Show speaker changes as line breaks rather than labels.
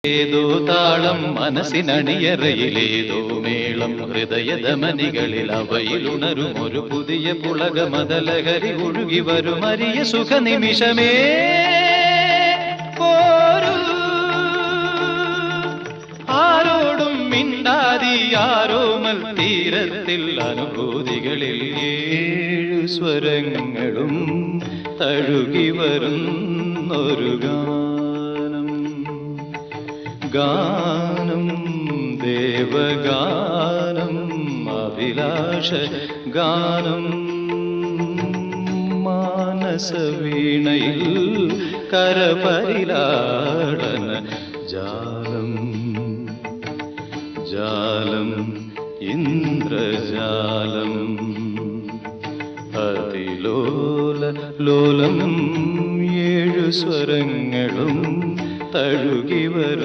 ഏതോ താളം മനസ്സിനണിയറയിലേതോ മേളം ഹൃദയധമനികളിൽ അവയിലുണരും ഒരു പുതിയ പുളകമതലഹരി ഒഴുകി വരും അരിയ സുഖനിമിഷമേ പോരൂ ആരോടും മിണ്ടാതി ആരോമൽ തീരത്തിൽ അനുഭൂതികളിൽ ഏഴു സ്വരങ്ങളും തഴുകി വരുന്നൊരു ഗാനം ദേവഗാനം അഭിലാഷ ഗാനം മാനസവീണയിൽ കരപരിലാടന ജാലം ജാലം ഇന്ദ്രജാലം അതിലോല ലോലം ഏഴു സ്വരങ്ങളും തഴുകി വരും